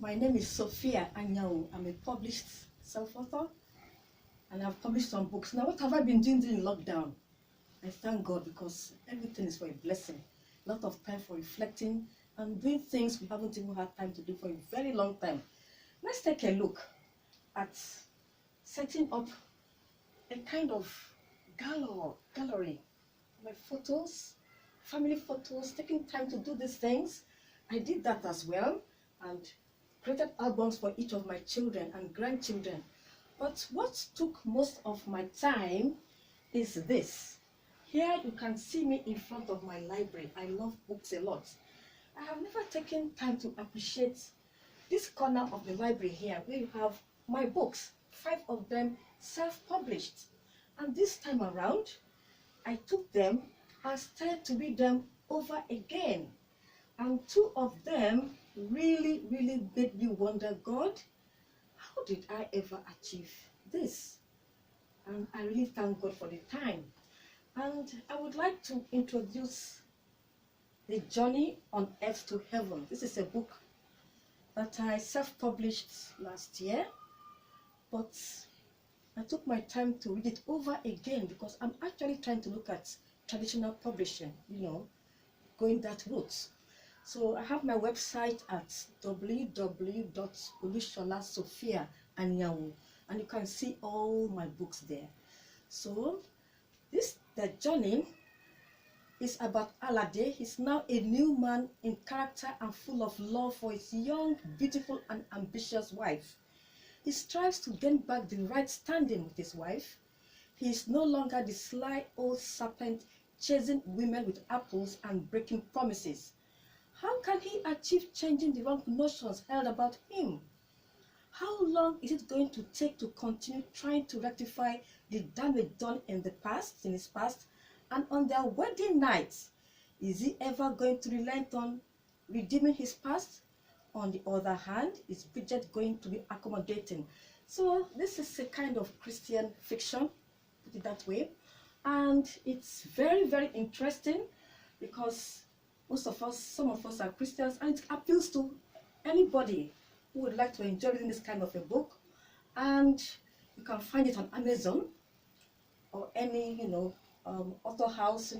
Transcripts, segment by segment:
My name is Sophia Anyao. I'm a published self-author and I've published some books. Now, what have I been doing during lockdown? I thank God because everything is for a blessing. A lot of time for reflecting and doing things we haven't even had time to do for a very long time. Let's take a look at setting up a kind of gallery. My photos, family photos, taking time to do these things. I did that as well and created albums for each of my children and grandchildren. But what took most of my time is this. Here you can see me in front of my library. I love books a lot. I have never taken time to appreciate this corner of the library here where you have my books, 5 of them self-published. And this time around, I took them and started to read them over again. And 2 of them really made me wonder, God, how did I ever achieve this? And I really thank God for the time. And I would like to introduce The Journey on Earth to Heaven. This is a book that I self-published last year, but I took my time to read it over again because I'm actually trying to look at traditional publishing, going that route. So I have my website at www.olusholasophiaanyanwu, and you can see all my books there. So The Journey is about Alade. He's now a new man in character and full of love for his young, beautiful and ambitious wife. He strives to gain back the right standing with his wife. He is no longer the sly old serpent chasing women with apples and breaking promises. How can he achieve changing the wrong notions held about him? How long is it going to take to continue trying to rectify the damage done in his past, and on their wedding night, is he ever going to relent on redeeming his past? On the other hand, is Bridget going to be accommodating? So this is a kind of Christian fiction, put it that way, and it's very interesting because some of us are Christians, and it appeals to anybody who would like to enjoy reading this kind of a book. And you can find it on Amazon or any author house,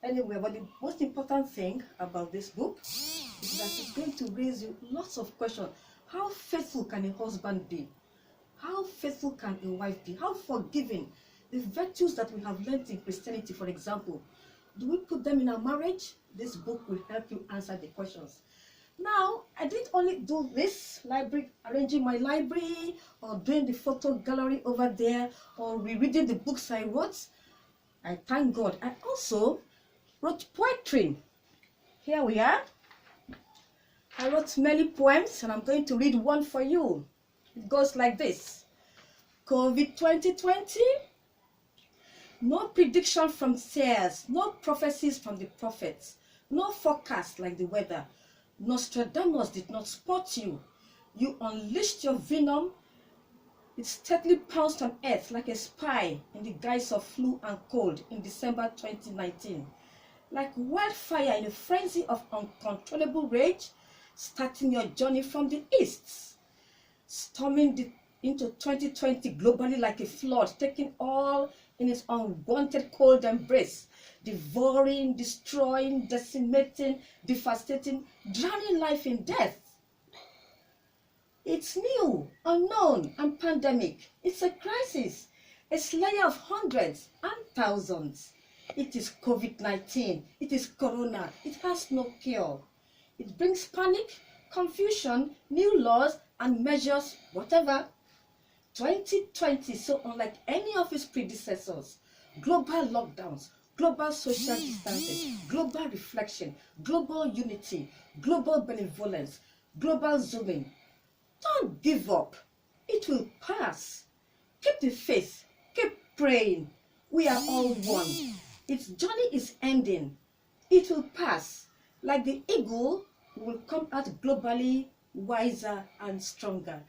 anywhere. But the most important thing about this book is that it's going to raise you lots of questions. How faithful can a husband be? How faithful can a wife be? How forgiving? The virtues that we have learned in Christianity, for example, do we put them in our marriage? This book will help you answer the questions. Now, I didn't only do this library, arranging my library, or doing the photo gallery over there, or rereading the books I wrote. I thank God. I also wrote poetry. Here we are. I wrote many poems, and I'm going to read one for you. It goes like this. COVID 2020. No prediction from seers, no prophecies from the prophets, no forecast like the weather. Nostradamus did not spot you. You unleashed your venom. It steadily pounced on earth like a spy in the guise of flu and cold in December 2019. Like wildfire in a frenzy of uncontrollable rage, starting your journey from the east, storming into 2020 globally like a flood, taking all in its unwanted cold embrace, devouring, destroying, decimating, devastating, drowning life in death. It's new, unknown, and pandemic. It's a crisis, a slayer of hundreds and thousands. It is COVID-19. It is Corona. It has no cure. It brings panic, confusion, new laws and measures, whatever. 2020, so unlike any of its predecessors, global lockdowns, global social distancing, global reflection, global unity, global benevolence, global zooming. Don't give up. It will pass. Keep the faith. Keep praying. We are all one. Its journey is ending. It will pass. Like the eagle, we will come out globally wiser and stronger.